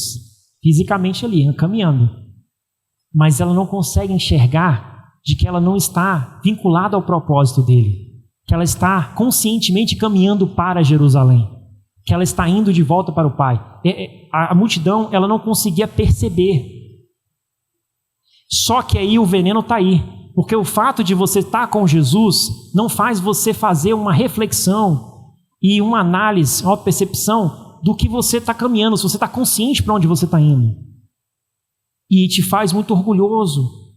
fisicamente ali, caminhando. Mas ela não consegue enxergar de que ela não está vinculada ao propósito dele. Que ela está conscientemente caminhando para Jerusalém. Que ela está indo de volta para o Pai. A multidão, ela não conseguia perceber. Só que aí o veneno está aí. Porque o fato de você estar com Jesus não faz você fazer uma reflexão e uma análise, uma percepção do que você está caminhando, se você está consciente para onde você está indo. E te faz muito orgulhoso.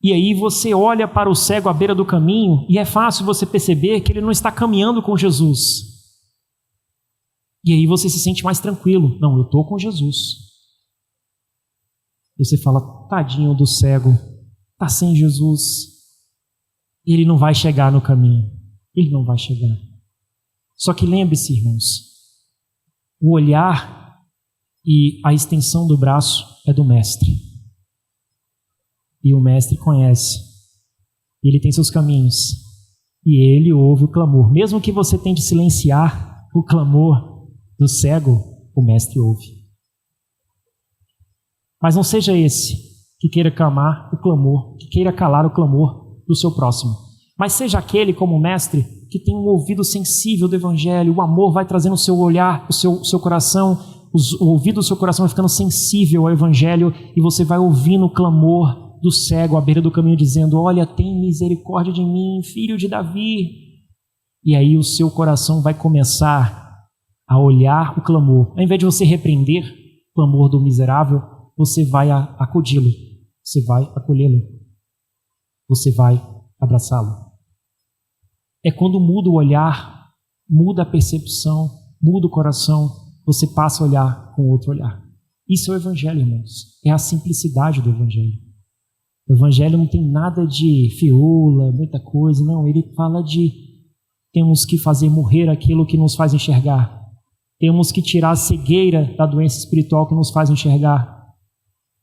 E aí você olha para o cego à beira do caminho e é fácil você perceber que ele não está caminhando com Jesus. E aí você se sente mais tranquilo. Não, eu estou com Jesus. E você fala, tadinho do cego, está sem Jesus. Ele não vai chegar no caminho. Ele não vai chegar. Só que lembre-se, irmãos, o olhar e a extensão do braço é do mestre. E o mestre conhece. Ele tem seus caminhos. E ele ouve o clamor. Mesmo que você tente silenciar o clamor do cego, o mestre ouve. Mas não seja esse que queira clamar o clamor, que queira calar o clamor do seu próximo. Mas seja aquele, como mestre, que tem um ouvido sensível do Evangelho. O amor vai trazendo o seu olhar, o seu coração, o ouvido do seu coração vai ficando sensível ao Evangelho e você vai ouvindo o clamor do cego à beira do caminho dizendo, olha, tem misericórdia de mim, filho de Davi. E aí o seu coração vai começar a olhar o clamor. Ao invés de você repreender o clamor do miserável, você vai acudi-lo, você vai acolhê-lo, você vai abraçá-lo. É quando muda o olhar, muda a percepção, muda o coração, você passa a olhar com outro olhar. Isso é o Evangelho, irmãos. É a simplicidade do Evangelho. O Evangelho não tem nada de fiula, muita coisa, não. Ele fala de temos que fazer morrer aquilo que nos faz enxergar. Temos que tirar a cegueira da doença espiritual que nos faz enxergar.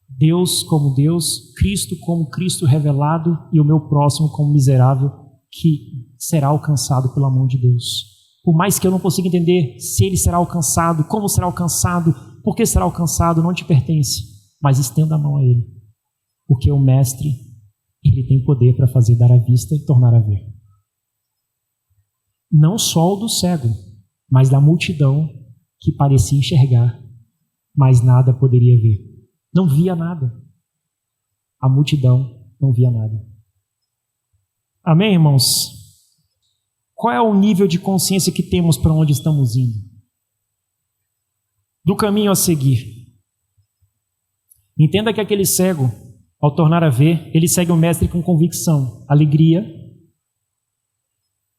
Deus como Deus, Cristo como Cristo revelado e o meu próximo como miserável que será alcançado pela mão de Deus. Por mais que eu não consiga entender se ele será alcançado, como será alcançado, por que será alcançado, não te pertence, mas estenda a mão a ele, porque o mestre, ele tem poder para fazer dar a vista e tornar a ver. Não só o do cego, mas da multidão que parecia enxergar, mas nada poderia ver. Não via nada. A multidão não via nada. Amém, irmãos? Qual é o nível de consciência que temos para onde estamos indo? Do caminho a seguir. Entenda que aquele cego, ao tornar a ver, ele segue o mestre com convicção, alegria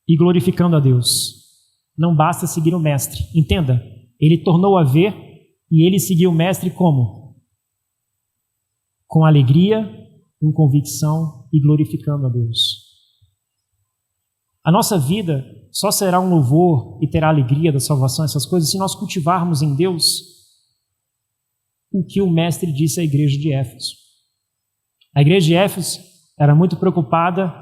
e glorificando a Deus. não basta seguir o mestre. Entenda, ele tornou a ver e ele seguiu o mestre como? Com alegria, com convicção e glorificando a Deus. A nossa vida só será um louvor e terá alegria da salvação, essas coisas, se nós cultivarmos em Deus o que o mestre disse à igreja de Éfeso. A igreja de Éfeso era muito preocupada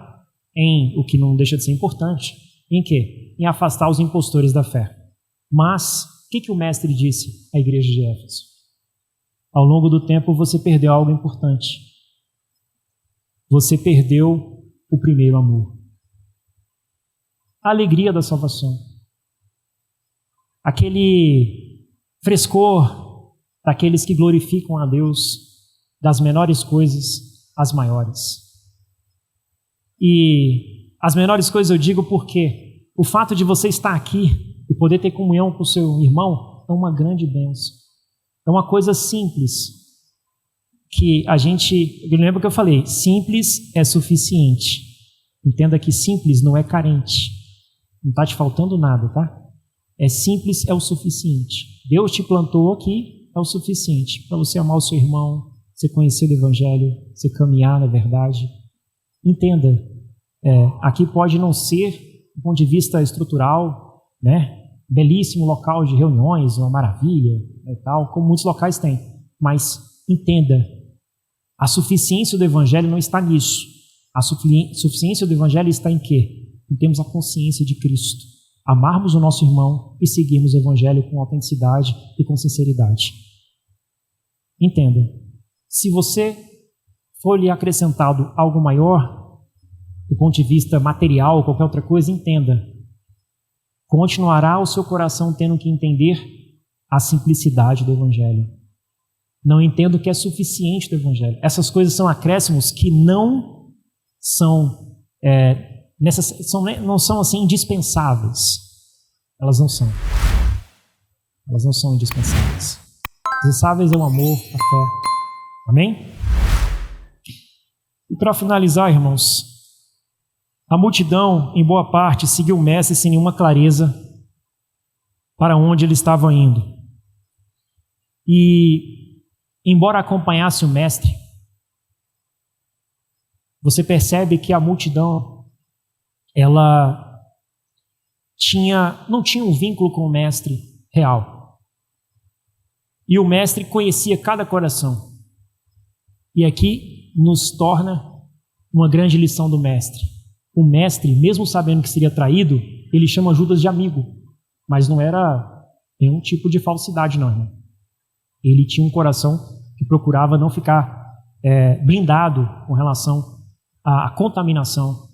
em, o que não deixa de ser importante, em quê? Em afastar os impostores da fé. Mas, o que o mestre disse à igreja de Éfeso? Ao longo do tempo você perdeu algo importante. Você perdeu o primeiro amor. A alegria da salvação. Aquele frescor daqueles que glorificam a Deus, das menores coisas às maiores. E as menores coisas eu digo porque o fato de você estar aqui e poder ter comunhão com o seu irmão é uma grande bênção. É uma coisa simples que eu lembro que eu falei, simples é suficiente. Entenda que simples não é carente. Não está te faltando nada, tá? É simples, é o suficiente. Deus te plantou aqui, é o suficiente para você amar o seu irmão, você conhecer o Evangelho, você caminhar na verdade. Entenda, aqui pode não ser, do ponto de vista estrutural, né? Belíssimo local de reuniões, uma maravilha, e tal, como muitos locais têm. Mas entenda, a suficiência do Evangelho não está nisso. A suficiência do Evangelho está em quê? Em termos a consciência de Cristo. Amarmos o nosso irmão e seguirmos o Evangelho com autenticidade e com sinceridade. Entenda, se você for lhe acrescentado algo maior, do ponto de vista material ou qualquer outra coisa, entenda, continuará o seu coração tendo que entender a simplicidade do Evangelho. Não entendo que é suficiente do Evangelho. Essas coisas são acréscimos que não são, não são assim indispensáveis. Elas não são. Elas não são indispensáveis. Indispensáveis é o amor, a fé. Amém? E para finalizar, irmãos, a multidão, em boa parte, seguiu o mestre sem nenhuma clareza para onde ele estava indo. E, embora acompanhasse o mestre, você percebe que a multidão, ela não tinha um vínculo com o mestre real. E o mestre conhecia cada coração. E aqui nos torna uma grande lição do mestre. O mestre, mesmo sabendo que seria traído, ele chama Judas de amigo, mas não era nenhum tipo de falsidade, não, irmão. Ele tinha um coração que procurava não ficar blindado com relação à contaminação,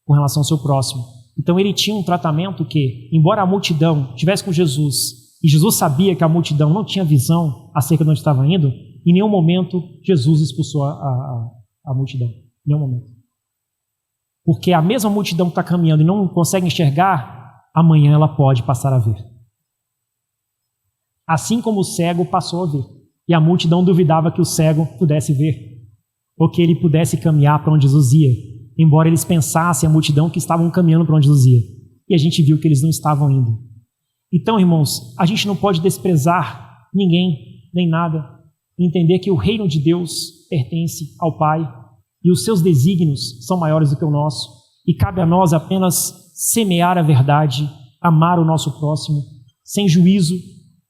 com relação ao seu próximo. Então ele tinha um tratamento que, embora a multidão estivesse com Jesus, e Jesus sabia que a multidão não tinha visão acerca de onde estava indo, em nenhum momento Jesus expulsou a multidão. Em nenhum momento. Porque a mesma multidão que está caminhando e não consegue enxergar, amanhã ela pode passar a ver. Assim como o cego passou a ver. E a multidão duvidava que o cego pudesse ver. Ou que ele pudesse caminhar para onde Jesus ia. Embora eles pensassem, a multidão, que estavam caminhando para onde Jesus ia. E a gente viu que eles não estavam indo. Então, irmãos, a gente não pode desprezar ninguém, nem nada. Entender que o reino de Deus pertence ao Pai. E os seus desígnios são maiores do que o nosso. E cabe a nós apenas semear a verdade, amar o nosso próximo, sem juízo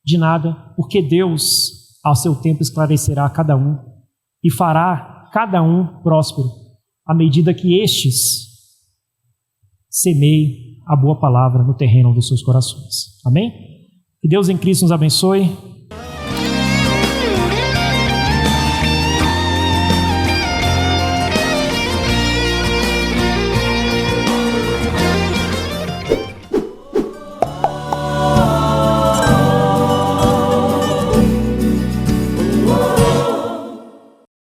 de nada, porque Deus, ao seu tempo, esclarecerá a cada um e fará cada um próspero, à medida que estes semeiem a boa palavra no terreno dos seus corações. Amém? Que Deus em Cristo nos abençoe.